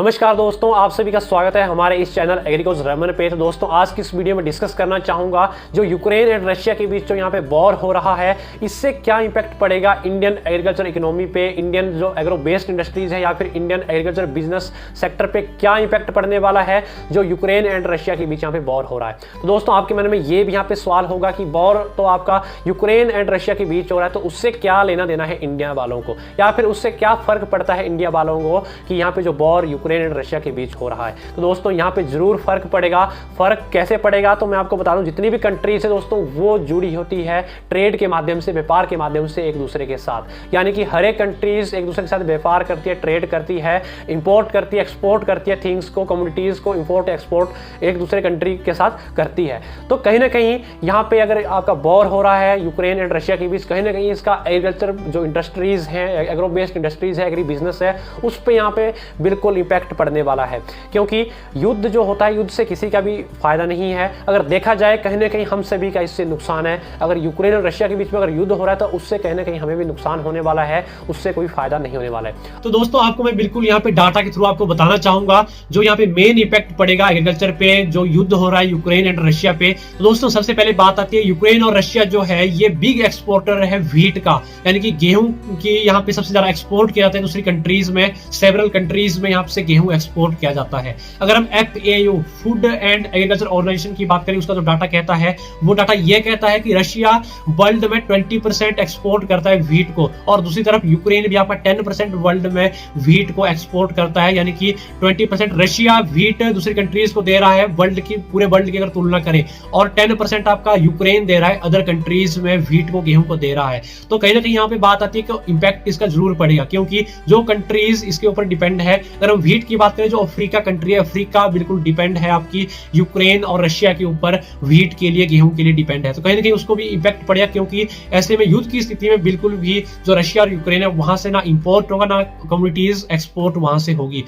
नमस्कार दोस्तों, आप सभी का स्वागत है हमारे इस चैनल एग्रीकल्चर रमन पे। तो दोस्तों आज की इस वीडियो में डिस्कस करना चाहूँगा जो यूक्रेन एंड रशिया के बीच जो यहाँ पे वॉर हो रहा है, इससे क्या इंपैक्ट पड़ेगा इंडियन एग्रीकल्चर इकोनॉमी पे, इंडियन जो एग्रो बेस्ड इंडस्ट्रीज है या फिर इंडियन एग्रीकल्चर बिजनेस सेक्टर पे क्या इंपैक्ट पड़ने वाला है जो यूक्रेन एंड रशिया के बीच यहाँ पे वॉर हो रहा है। तो दोस्तों आपके मन में ये भी यहाँ पे सवाल होगा कि वॉर तो आपका यूक्रेन एंड रशिया के बीच हो रहा है, तो उससे क्या लेना देना है इंडिया वालों को, या फिर उससे क्या फर्क पड़ता है इंडिया वालों को कि यहाँ पे जो वॉर यूक्रेन एंड रशिया के बीच हो रहा है। तो दोस्तों यहाँ पे जरूर फर्क पड़ेगा। फर्क कैसे पड़ेगा तो मैं आपको बता दूं, जितनी भी कंट्रीज है दोस्तों वो जुड़ी होती है ट्रेड के माध्यम से, व्यापार के माध्यम से एक दूसरे के साथ, यानी कि हर एक कंट्रीज एक दूसरे के साथ व्यापार करती है, ट्रेड करती है, इंपोर्ट करती है, एक्सपोर्ट करती है, थिंग्स को, कम्युनिटीज को इंपोर्ट एक्सपोर्ट एक दूसरे कंट्री के साथ करती है। तो कहीं ना कहीं यहाँ पे अगर आपका वॉर हो रहा है यूक्रेन एंड रशिया के बीच, कहीं ना कहीं इसका एग्रीकल्चर जो इंडस्ट्रीज है, एग्रो बेस्ड इंडस्ट्रीज है, एग्री बिजनेस है, उस पर यहाँ पे बिल्कुल इंपैक्ट पड़ने वाला है। क्योंकि युद्ध जो होता है, युद्ध से किसी का भी फायदा नहीं है। अगर देखा जाए कहीं ना कहीं हम सभी का इससे नुकसान है। अगर यूक्रेन और रशिया के बीच में अगर युद्ध हो रहा है तो उससे कहीं ना कहीं हमें भी नुकसान होने वाला है, उससे कोई फायदा नहीं होने वाला है। तो दोस्तों आपको मैं बिल्कुल यहाँ पे डाटा के थ्रू आपको बताना चाहूंगा जो यहाँ पे मेन इफेक्ट पड़ेगा एग्रीकल्चर पे, जो युद्ध हो रहा है यूक्रेन एंड रशिया पे। तो दोस्तों सबसे पहले बात आती है, यूक्रेन और रशिया जो है ये बिग एक्सपोर्टर है व्हीट का, यानी कि गेहूं की यहाँ पे सबसे ज्यादा एक्सपोर्ट किया जाता है दूसरी कंट्रीज में, सेवरल कंट्रीज में यहाँ से गेहूं एक्सपोर्ट किया जाता है। अगर हम FAO food and agriculture organisation की बात करें, उसका जो डाटा कहता है, वो डाटा ये कहता है कि रशिया वर्ल्ड में 20% एक्सपोर्ट करता है व्हीट को, और दूसरी तरफ यूक्रेन भी आपका 10% वर्ल्ड में व्हीट को एक्सपोर्ट करता है, यानी कि 20% रशिया व्हीट दूसरी कंट्रीज को दे रहा है वर्ल्ड की, पूरे वर्ल्ड की अगर तुलना करें, और 10% आपका यूक्रेन दे रहा है अदर कंट्रीज में व्हीट को, गेहूं को दे रहा है। तो कहीं ना कहीं यहाँ पे बात आती है कि इंपैक्ट इसका जरूर पड़ेगा, क्योंकि जो कंट्रीज इसके ऊपर डिपेंड है, अगर हम व्हीट की बात करें, जो अफ्रीका कंट्री है, अफ्रीका बिल्कुल डिपेंड है आपकी यूक्रेन और रशिया के ऊपर व्हीट के लिए, गेहूं के लिए डिपेंड है। तो कहीं ना कहीं उसको भी इंपैक्ट पड़ेगा, क्योंकि ऐसे में युद्ध की स्थिति में बिल्कुल भी जो रशिया और यूक्रेन है वहां से ना इंपोर्ट होगा ना कम्युनिटीज एक्सपोर्ट वहां से होगी।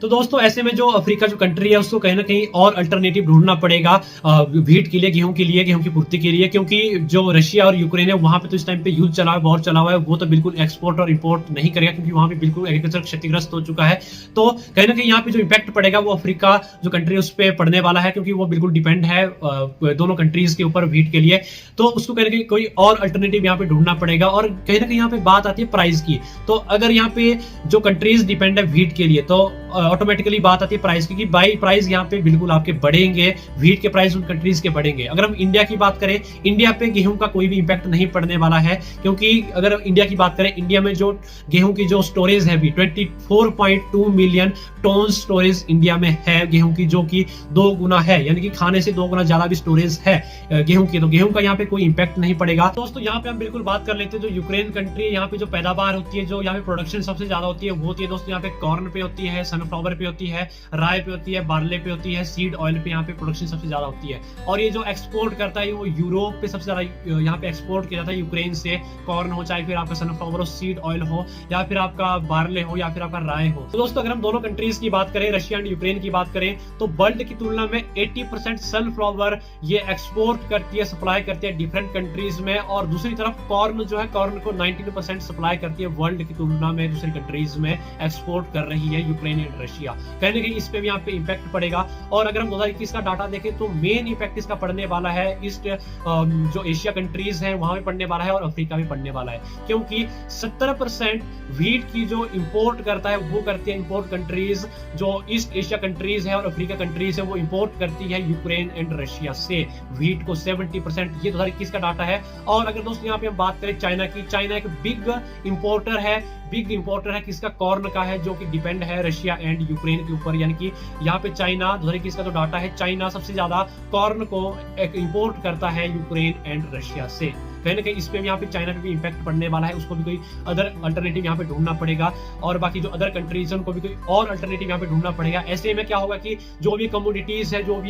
तो दोस्तों ऐसे में जो अफ्रीका जो कंट्री है उसको कहीं ना कहीं और अल्टरनेटिव ढूंढना पड़ेगा व्हीट के लिए, गेहूं के लिए, गेहूं की पूर्ति के लिए, क्योंकि जो रशिया और यूक्रेन है वहां पे तो इस टाइम पे युद्ध चला है, वॉर चला हुआ है, वो तो बिल्कुल एक्सपोर्ट और इंपोर्ट नहीं करेगा, क्योंकि वहां पे बिल्कुल एग्रीकल्चर क्षतिग्रस्त हो चुका है। तो कहीं ना कहीं यहाँ पे जो इंपैक्ट पड़ेगा वो अफ्रीका जो कंट्री उस पे पड़ने वाला है, क्योंकि वो बिल्कुल डिपेंड है दोनों कंट्रीज के ऊपर व्हीट के लिए। तो उसको कहीं ना कहीं कोई और अल्टरनेटिव यहाँ पे ढूंढना पड़ेगा। और कहीं ना कहीं यहाँ पे बात आती है प्राइस की। तो अगर यहाँ पे जो कंट्रीज डिपेंड है व्हीट के लिए, तो ऑटोमेटिकली बात आती है प्राइस की, बाई प्राइस यहाँ पे बिल्कुल आपके बढ़ेंगे, व्हीट के प्राइस उन कंट्रीज के बढ़ेंगे। अगर हम इंडिया की बात करें, इंडिया पे गेहूं का कोई भी इंपैक्ट नहीं पड़ने वाला है, क्योंकि अगर इंडिया की बात करें, इंडिया में जो गेहूं की जो स्टोरेज है भी 24.2 मिलियन टन स्टोरेज इंडिया में है गेहूं की, जो कि 2 गुना है, यानी कि खाने से 2 गुना ज्यादा भी स्टोरेज है गेहूं की। तो गेहूं का यहाँ पे कोई इंपैक्ट नहीं पड़ेगा। दोस्तों यहाँ पे हम बिल्कुल बात कर लेते हैं जो यूक्रेन कंट्री है, यहाँ पे जो पैदावार होती है, जो यहाँ पे प्रोडक्शन सबसे ज्यादा होती है वो होती है दोस्तों यहाँ पे कॉर्न पे होती है, सनफ्लावर पे होती है, राय पे होती है, बार्ले पे होती है, सीड ऑयल पे यहाँ पे प्रोडक्शन सबसे ज्यादा होती है। और ये जो एक्सपोर्ट करता है वो यूरोप पे सबसे ज्यादा यहाँ पे एक्सपोर्ट किया जाता है यूक्रेन से, कॉर्न हो, चाहे फिर आपका सनफ्लावर हो, सीड ऑयल हो, या फिर आपका बार्ले हो, या फिर आपका राय हो। तो दोस्तों अगर हम दोनों कंट्रीज की बात करें, रशिया एंड यूक्रेन की बात करें, तो वर्ल्ड की तुलना में 80% सनफ्लावर ये एक्सपोर्ट करती है, सप्लाई करती है डिफरेंट कंट्रीज में, और दूसरी तरफ कॉर्न जो है, कॉर्न को 19% सप्लाई करती है वर्ल्ड की तुलना में दूसरी कंट्रीज में एक्सपोर्ट कर रही है यूक्रेन एंड रशिया। कहीं ना कहीं इस पे भी यहाँ पे इंपैक्ट पड़ेगा। और अगर हम 2021 का डाटा देखें तो मेन इंपैक्ट इसका पड़ने वाला है ईस्ट जो एशिया कंट्रीज है वहां भी पड़ने वाला है, और अफ्रीका भी पड़ने वाला है, क्योंकि 70% व्हीट की जो इंपोर्ट करता है वो करती है इंपोर्ट कंट्रीज, जो ईस्ट एशिया कंट्रीज है और अफ्रीका कंट्रीज है वो इंपोर्ट करती है यूक्रेन एंड रशिया से व्हीट को 70%। ये 2021 का डाटा है। और अगर दोस्तों यहाँ पे हम बात करें चाइना की, चाइना एक बिग इंपोर्टर है, किसका, कॉर्न का है, जो कि डिपेंड है रशिया एंड यूक्रेन के ऊपर, यानी कि यहाँ पे चाइना 2021 का जो डाटा है, चाइना सबसे ज्यादा कॉर्न को इंपोर्ट करता है यूक्रेन एंड रशिया से। कहीं ना कहीं इस पे भी यहाँ पे चाइना पे भी इंपैक्ट पड़ने वाला है, उसको भी कोई अदर अल्टरनेटिव यहाँ पे ढूंढना पड़ेगा, और बाकी जो अदर कंट्रीज है उनको भी कोई और अल्टरनेटिव यहाँ पे ढूंढना पड़ेगा। ऐसे में क्या होगा कि जो भी कमोडिटीज है, जो भी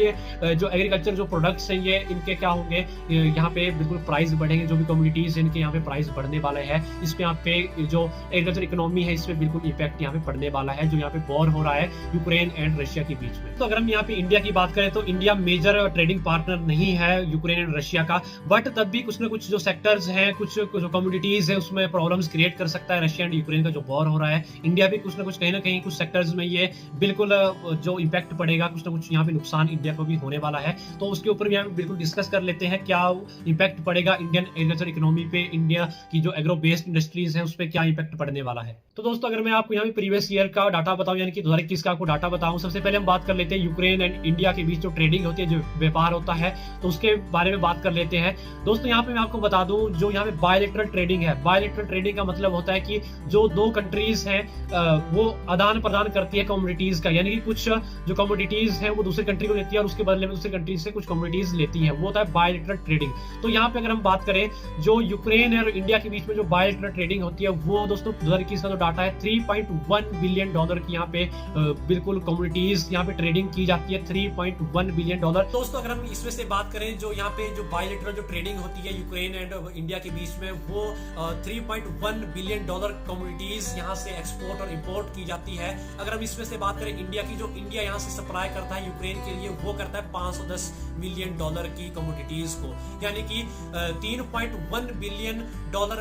जो एग्रीकल्चर जो प्रोडक्ट्स हैं, ये इनके क्या होंगे, यहाँ पे बिल्कुल प्राइस बढ़ेंगे, जो भी कमोडिटीज है इनके यहाँ पे प्राइस बढ़ने वाले है। इस पे यहाँ पे जो एग्रीकल्चर इकोनॉमी है इस पे बिल्कुल इफेक्ट यहाँ पे पड़ने वाला है, जो यहाँ पे वॉर हो रहा है यूक्रेन एंड रशिया के बीच में। तो अगर हम यहाँ पे इंडिया की बात करें तो इंडिया मेजर ट्रेडिंग पार्टनर नहीं है यूक्रेन एंड रशिया का, बट तब भी कुछ ना कुछ जो जो सेक्टर्स हैं, कुछ जो कम्युनिटीज है, उसमें प्रॉब्लम्स क्रिएट कर सकता है रशिया एंड यूक्रेन का जो वॉर हो रहा है। इंडिया भी कुछ ना कुछ कहीं ना कहीं कुछ सेक्टर्स में ये बिल्कुल जो इम्पैक्ट पड़ेगा, कुछ ना कुछ यहाँ पे नुकसान इंडिया को भी होने वाला है। तो उसके ऊपर भी यहाँ पे बिल्कुल डिस्कस कर लेते हैं क्या इम्पैक्ट पड़ेगा इंडियन एग्रीकल्चर इकोनॉमी पे, इंडिया की जो एग्रो बेस्ड इंडस्ट्रीज है उस पर क्या इम्पैक्ट पड़ने वाला है। तो दोस्तों अगर मैं आपको यहाँ पे प्रीवियस ईयर का डाटा बताऊं, यानी कि 2021 का आपको डाटा बताऊं, सबसे पहले हम बात कर लेते हैं यूक्रेन एंड इंडिया के बीच जो ट्रेडिंग होती है, जो व्यापार होता है, तो उसके बारे में बात कर लेते हैं। दोस्तों यहाँ पे मैं आपको बता दूं, जो यहाँ पे बायलैटरल ट्रेडिंग है, बायलैटरल ट्रेडिंग का मतलब होता है कि जो दो कंट्रीज हैं वो आदान प्रदान करती है कमोडिटीज का, यानी कि कुछ जो कमोडिटीज है वो दूसरी कंट्री को देती है और उसके बदले में दूसरी कंट्री से कुछ कमोडिटीज लेती है, वो होता है बायलैटरल ट्रेडिंग। तो यहाँ पे अगर हम बात करें जो यूक्रेन और इंडिया के बीच में जो बायलैटरल ट्रेडिंग होती है, वो दोस्तों 2021 का जो डाटा है $3.1 बिलियन की यहाँ पे बिल्कुल कमोडिटीज यहाँ पे ट्रेडिंग की जाती है, $3.1 बिलियन। दोस्तों अगर हम इसमें से बात करें जो यहाँ पे जो बायलैटरल जो ट्रेडिंग होती है यूक्रेन एंड इंडिया के बीच में, वो $3.1 बिलियन कमोडिटीज यहाँ से एक्सपोर्ट और इंपोर्ट की जाती है। अगर हम इसमें से बात करें इंडिया की, जो इंडिया यहाँ से सप्लाई करता है यूक्रेन के लिए, वो करता है $510 मिलियन की कमोडिटीज को, यानी कि $3.1 बिलियन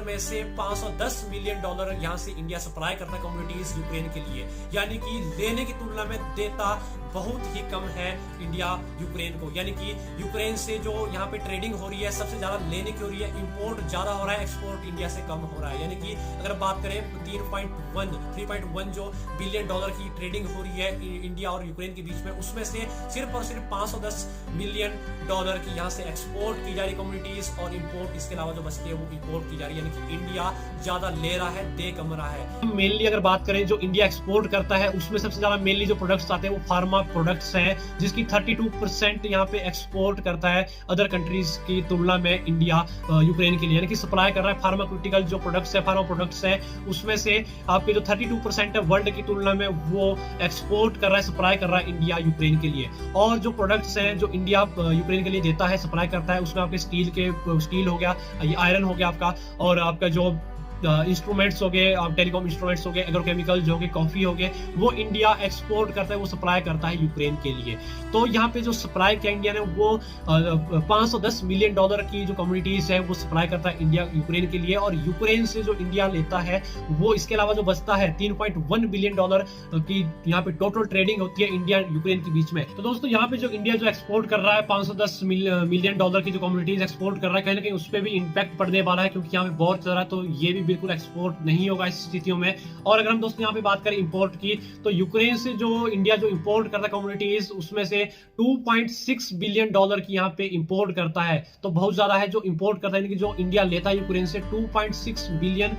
में से $510 मिलियन यहाँ से इंडिया सप्लाई करता है कमोडिटीज यूक्रेन के लिए, यानी कि लेने की तुलना में देता बहुत ही कम है इंडिया यूक्रेन को। यानी कि यूक्रेन से जो यहाँ पे ट्रेडिंग हो रही है सबसे ज्यादा लेने की हो रही है, इंपोर्ट ज्यादा हो रहा है, एक्सपोर्ट इंडिया से कम हो रहा है। यानी कि अगर बात करें 3.1 जो बिलियन की ट्रेडिंग हो रही है इंडिया और यूक्रेन के बीच में, उसमें से सिर्फ और सिर्फ $510 मिलियन की यहाँ से एक्सपोर्ट की जा रही कम्युनिटीज और इंपोर्ट इसके अलावा जो बचती है वो इंपोर्ट की जा रही है, यानी कि इंडिया ज्यादा ले रहा है, दे कम रहा है। मेनली अगर बात करें जो इंडिया एक्सपोर्ट करता है उसमें सबसे ज्यादा मेनली जो प्रोडक्ट्स आते हैं वो फार्मा प्रोडक्ट्स हैं, जिसकी 32% यहाँ पे एक्सपोर्ट करता है अदर कंट्रीज की तुलना में इंडिया यूक्रेन के लिए, यानी कि सप्लाई कर रहा है फार्माक्यूटिकल जो प्रोडक्ट्स है, फार्मा प्रोडक्ट्स है, उसमें से आपके जो 32% है वर्ल्ड की तुलना में वो एक्सपोर्ट कर रहा है, सप्लाई कर रहा है इंडिया यूक्रेन के लिए। और जो प्रोडक्ट्स हैं जो इंडिया यूक्रेन के लिए देता है, सप्लाई करता है, उसमें आपके स्टील हो गया, ये आयरन हो गया आपका, और आपका जो इंस्ट्रूमेंट्स हो गए, टेलीकॉम इंस्ट्रूमेंट्स हो गए, एग्रोकेमिकल जो हो गए, कॉफी हो गए, वो इंडिया एक्सपोर्ट करता है, वो सप्लाई करता है यूक्रेन के लिए। तो यहाँ पे जो सप्लाई किया इंडिया ने वो $510 मिलियन की जो कम्युनिटीज है वो सप्लाई करता है इंडिया यूक्रेन के लिए, और यूक्रेन से जो इंडिया लेता है वो इसके अलावा जो बचता है $3.1 बिलियन की यहाँ पे टोटल ट्रेडिंग होती है इंडिया यूक्रेन के बीच में। तो दोस्तों यहाँ पे जो इंडिया जो एक्सपोर्ट कर रहा है $510 मिलियन की जो कम्युनिटीज एक्सपोर्ट कर रहा है, कहीं ना कहीं उस पर भी इम्पैक्ट पड़ने वाला है, क्योंकि यहाँ पे वॉर चल रहा है, तो ये भी बिल्कुल एक्सपोर्ट नहीं होगा इस स्थितियों में। और अगर हम दोस्तों यहाँ पे बात करें इंपोर्ट की, तो यूक्रेन से जो इंडिया जो इंपोर्ट करता है कमोडिटीज, उसमें से $2.6 बिलियन की यहाँ पे इंपोर्ट करता है, तो बहुत ज्यादा है जो इंपोर्ट करता है, यानी कि जो इंडिया लेता है यूक्रेन से $2.6 बिलियन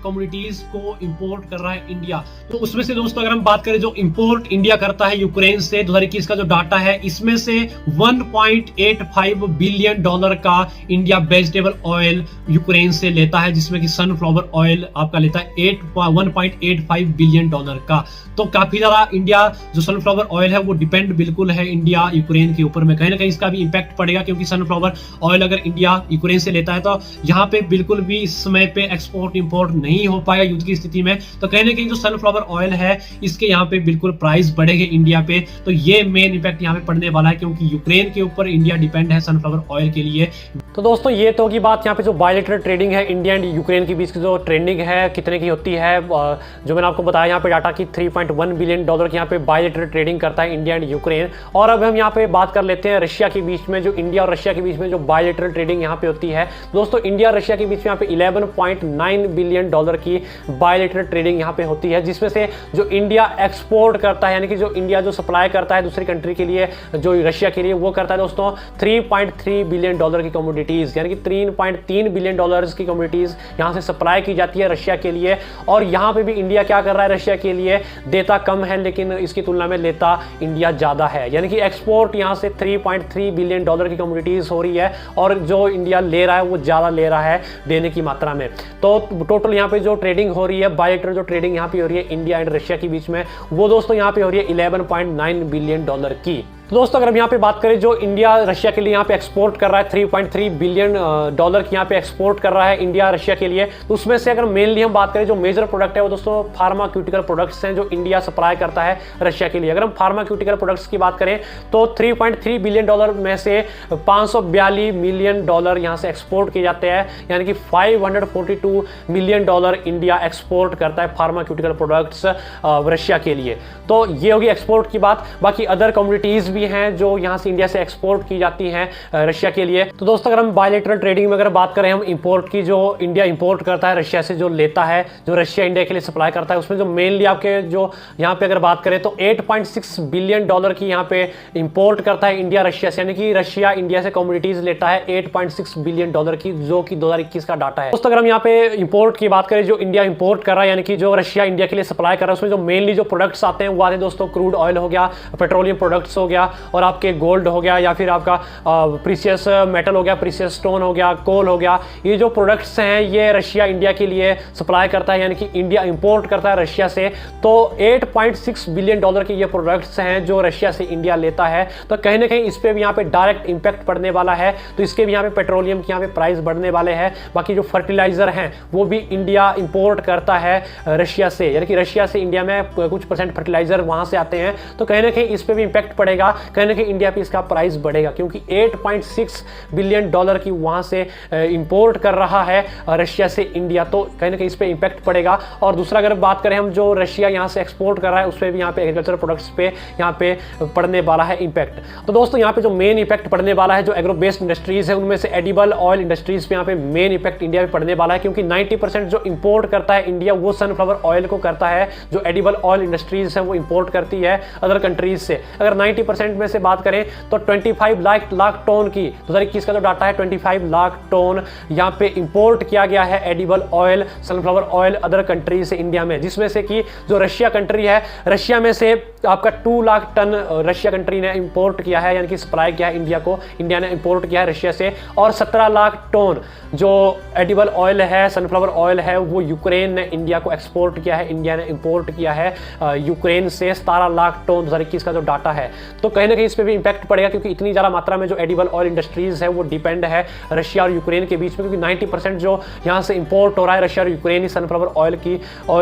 कमोडिटीज को इंपोर्ट कर रहा है इंडिया। तो उसमें से दोस्तों अगर हम बात करें जो इंपोर्ट इंडिया करता है यूक्रेन से, 2021 का जो डाटा है, इसमें से $1.85 बिलियन का इंडिया वेजिटेबल ऑयल यूक्रेन से लेता है, जिसमें कि सनफ्लावर ऑयल आपका लेता है 1.85 बिलियन का। तो काफी ज्यादा इंडिया जो सनफ्लावर ऑयल है वो डिपेंड बिल्कुल है इंडिया यूक्रेन के ऊपर में, कहीं ना कहीं इसका भी इंपैक्ट पड़ेगा, क्योंकि सनफ्लावर ऑयल अगर इंडिया यूक्रेन से लेता है तो यहाँ पे बिल्कुल भी इस समय पे एक्सपोर्ट इंपोर्ट नहीं हो पाएगा युद्ध की स्थिति में। तो कहीं ना कहीं जो सनफ्लावर ऑयल है इसके यहाँ पे बिल्कुल प्राइस बढ़ेगा इंडिया पे, तो ये मेन इंपैक्ट यहाँ पे पड़ने वाला है, क्योंकि यूक्रेन के ऊपर इंडिया डिपेंड है सनफ्लावर ऑयल के लिए। तो दोस्तों ये तो होगी बात यहाँ पे जो बायलैटरल ट्रेडिंग है इंडिया एंड यूक्रेन के बीच की जो ट्रेडिंग है कितने की होती है, जो मैंने आपको बताया यहाँ पे डाटा की $3.1 बिलियन की यहाँ पे बायलैटरल ट्रेडिंग करता है इंडिया एंड यूक्रेन। और अब हम यहाँ पे बात कर लेते हैं रशिया के बीच में, जो इंडिया और रशिया के बीच में जो बायलैटरल ट्रेडिंग यहाँ पे होती है। दोस्तों इंडिया और रशिया के बीच में यहाँ पे $11.9 बिलियन की बायलैटरल ट्रेडिंग यहाँ पे होती है, जिसमें से जो इंडिया एक्सपोर्ट करता है, यानी कि जो इंडिया जो सप्लाई करता है दूसरी कंट्री के लिए, जो रशिया के लिए, वो करता है दोस्तों $3.3 बिलियन की कमोडिटीज, यानी कि $3.3 बिलियन की कमोडिटीज यहाँ से सप्लाई की जाती है रशिया के लिए। और यहाँ पे भी इंडिया क्या कर रहा है, रशिया के लिए देता कम है लेकिन इसकी तुलना में लेता इंडिया ज्यादा है, यानी कि एक्सपोर्ट यहाँ से $3.3 बिलियन की कमोडिटीज हो रही है और जो इंडिया ले रहा है वो ज्यादा ले रहा है देने की मात्रा में। तो टोटल यहाँ पे जो ट्रेडिंग हो रही है, बायलैटरल जो ट्रेडिंग यहाँ पे हो रही है इंडिया एंड रशिया के बीच में, वो दोस्तों यहाँ पे हो रही है $11.9 बिलियन की। तो दोस्तों अगर हम यहाँ पे बात करें जो इंडिया रशिया के लिए यहाँ पे एक्सपोर्ट कर रहा है 3.3 बिलियन डॉलर की यहाँ पे एक्सपोर्ट कर रहा है इंडिया रशिया के लिए, तो उसमें से अगर मेनली हम बात करें जो मेजर प्रोडक्ट है वो दोस्तों फार्माक्यूटिकल प्रोडक्ट्स हैं जो इंडिया सप्लाई करता है रशिया के लिए। अगर हम फार्माक्यूटिकल प्रोडक्ट्स की बात करें तो 3.3 बिलियन डॉलर में से 542 मिलियन डॉलर यहाँ से एक्सपोर्ट किए जाते हैं, यानी कि 542 मिलियन डॉलर इंडिया एक्सपोर्ट करता है फार्माक्यूटिकल प्रोडक्ट्स रशिया के लिए। तो ये होगी एक्सपोर्ट की बात। बाकी अदर कमोडिटीज भी हैं जो यहाँ से इंडिया से एक्सपोर्ट की जाती हैं रशिया के लिए। तो दोस्तों अगर हम बायलैटरल ट्रेडिंग में अगर बात करें हम इंपोर्ट की, जो इंडिया इंपोर्ट करता है रशिया से, जो लेता है, जो रशिया इंडिया के लिए सप्लाई करता है, उसमें जो मेनली आपके जो यहाँ पे अगर बात करें तो 8.6 बिलियन डॉलर की यहाँ पे इंपोर्ट करता है इंडिया रशिया से, यानी कि रशिया इंडिया से कमोडिटीज लेता है 8.6 बिलियन डॉलर की, जो कि 2021 का डाटा है। दोस्तों अगर हम यहाँ पे इंपोर्ट की बात करें, जो इंडिया इंपोर्ट कर रहा है यानी कि जो रशिया इंडिया के लिए सप्लाई कर रहा है, उसमें जो मेनली जो प्रोडक्ट्स आते हैं वो आते हैं दोस्तों क्रूड ऑयल हो गया, पेट्रोलियम प्रोडक्ट्स हो गया, और आपके गोल्ड हो गया, या फिर आपका प्रीशियस मेटल हो गया, प्रीशियस स्टोन हो गया, कोल हो गया। ये जो प्रोडक्ट्स हैं ये रशिया इंडिया के लिए सप्लाई करता है, यानी कि इंडिया इंपोर्ट करता है रशिया से। तो 8.6 बिलियन डॉलर के ये प्रोडक्ट्स हैं जो रशिया से इंडिया लेता है। तो कहीं ना कहीं इस पर भी यहाँ पे डायरेक्ट इंपैक्ट पड़ने वाला है। तो इसके भी यहाँ पे पेट्रोलियम के यहाँ पे प्राइस बढ़ने वाले हैं। बाकी जो फर्टिलाइजर हैं वो भी इंडिया इंपोर्ट करता है रशिया से, यानी कि रशिया से इंडिया में कुछ परसेंट फर्टिलाइजर वहां से आते हैं। तो कहीं ना कहीं इस पर भी इंपैक्ट पड़ेगा, कहीं ना कहीं इंडिया पे इसका प्राइस बढ़ेगा, क्योंकि 8.6 बिलियन डॉलर की वहां से इंपोर्ट कर रहा है रशिया से इंडिया। तो कहीं ना कहीं इस पर इंपैक्ट पड़ेगा। और दूसरा अगर बात करें हम जो रशिया यहाँ से एक्सपोर्ट कर रहा है उस पर भी यहाँ पे एग्रीकल्चर प्रोडक्ट्स पे यहाँ पे पड़ने वाला है इंपैक्ट। तो दोस्तों यहाँ पे जो मेन इंपैक्ट पड़ने वाला है जो एग्रो बेस्ड इंडस्ट्रीज है उनमें से एडिबल ऑयल इंडस्ट्रीज पे यहाँ पे मेन इंपैक्ट इंडिया पे पड़ने वाला है, क्योंकि 90% जो इंपोर्ट करता है इंडिया वो सनफ्लावर ऑयल को करता है। जो एडिबल ऑयल इंडस्ट्रीज है वो इंपोर्ट करती है अदर कंट्रीज से। अगर 90% में से बात करें तो 25 लाख टन की 2021 का जो डाटा है 25 लाख टन यहाँ पे इंपोर्ट किया गया है edible oil, sunflower oil other countries से इंडिया में, जिसमें से कि जो रशिया कंट्री है, रशिया में से आपका 2 लाख टन रशिया कंट्री ने इंपोर्ट किया है, यानी कि सप्लाई किया है इंडिया को, इंडिया ने इंपोर्ट किया है रशिया से। और 17 लाख टन जो एडिबल ऑयल है, सनफ्लावर ऑयल है, वो यूक्रेन ने इंडिया को एक्सपोर्ट किया है, इंडिया ने इंपोर्ट किया है यूक्रेन से 17 लाख टन 2021 का जो डाटा है। तो कहीं ना कहीं इस पर भी इंपैक्ट पड़ेगा, क्योंकि इतनी ज़्यादा मात्रा में जो एडिबल ऑयल इंडस्ट्रीज है वो डिपेंड है रशिया और यूक्रेन के बीच में, क्योंकि 90% जो यहाँ से इंपोर्ट हो रहा है रशिया और यूक्रेन ही सनफ्लावर ऑयल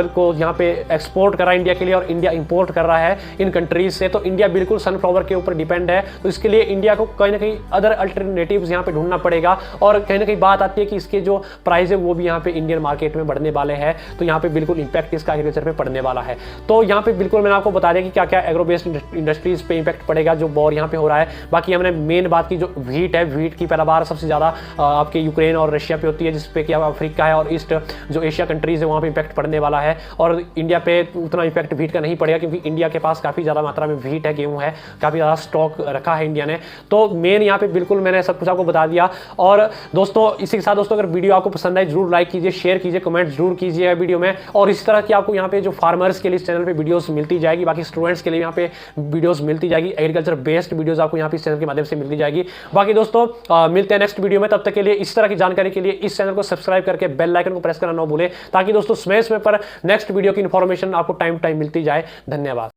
को यहाँ पे एक्सपोर्ट कर रहा है इंडिया के लिए, और इंडिया इंपोर्ट कर रहा है इन कंट्रीज से। तो इंडिया बिल्कुल सनफ्लावर के ऊपर डिपेंड है। तो इसके लिए इंडिया को कहीं ना कहीं अदर अल्टरनेटिव्स यहाँ पे ढूंढना पड़ेगा। और कहीं ना कहीं बात आती है कि इसके जो प्राइस है वो भी यहाँ पे इंडियन मार्केट में बढ़ने वाले हैं। तो यहाँ पे बिल्कुल इंपैक्ट इसका एग्रीकल्चर पे पड़ने वाला है। तो यहाँ पे बिल्कुल मैंने आपको बता दिया कि क्या क्या एग्रो बेस्ड इंडस्ट्रीज पे इंपैक्ट पड़ेगा जो वॉर यहाँ पे हो रहा है। बाकी हमने मेन बात की जो व्हीट है, व्हीट की पैदावार सबसे ज़्यादा आपके यूक्रेन और रशिया पे होती है, जिसपे कि अफ्रीका है और ईस्ट जो एशिया कंट्रीज है वहाँ पे इंपैक्ट पड़ने वाला है। और इंडिया पे उतना इंपैक्ट व्हीट का नहीं पड़ेगा, क्योंकि इंडिया के पास काफ़ी ज़्यादा मात्रा में व्हीट है, गेहूँ है, काफ़ी ज़्यादा स्टॉक रखा है इंडिया ने। तो मेन यहाँ पे बिल्कुल मैंने सब कुछ आपको बता दिया। और दोस्तों इसी के साथ दोस्तों अगर वीडियो आपको पसंद आए जरूर लाइक कीजिए, शेयर कीजिए, कमेंट जरूर कीजिए वीडियो में। और इस तरह की आपको यहाँ पे जो फार्मर्स के लिए इस चैनल पे वीडियोस मिलती जाएगी, बाकी स्टूडेंट्स के लिए यहाँ पे वीडियोस मिलती जाएगी, एग्रीकल्चर बेस्ड वीडियोस आपको यहाँ पे इस चैनल के माध्यम से मिलती जाएगी। बाकी दोस्तों मिलते हैं नेक्स्ट वीडियो में, तब तक के लिए इस तरह की जानकारी के लिए इस चैनल को सब्सक्राइब करके बेल आइकन को प्रेस करना ना भूलें, ताकि दोस्तों समय समय पर नेक्स्ट वीडियो की इंफॉर्मेशन आपको टाइम टू टाइम मिलती जाए। धन्यवाद।